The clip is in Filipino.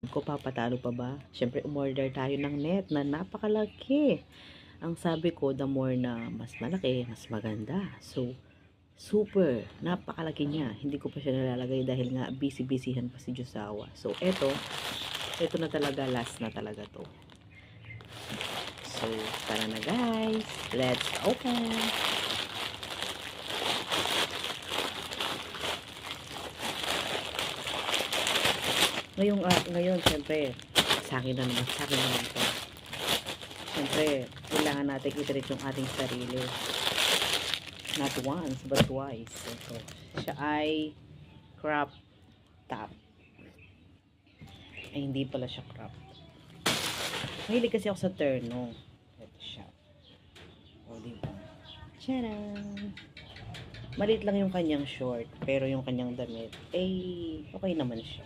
ko, papatalo pa ba? Siyempre, umorder tayo ng net na napakalaki. Ang sabi ko, the more na mas malaki, mas maganda. So, super, napakalaki niya. Hindi ko pa siya nalalagay dahil nga busy-busyhan pa si Josawa. So, eto na talaga, last na talaga to. So, tara na guys. Let's open. Ngayon, syempre, sa akin naman to. Syempre, kailangan natin i-treat yung ating sarili. Not once, but twice. So, siya ay crop top. Ay, hindi pala siya crop. Mahilig kasi ako sa terno. Ito siya. O, diba? Tcharam! Maliit lang yung kanyang short, pero yung kanyang damit, okay naman siya.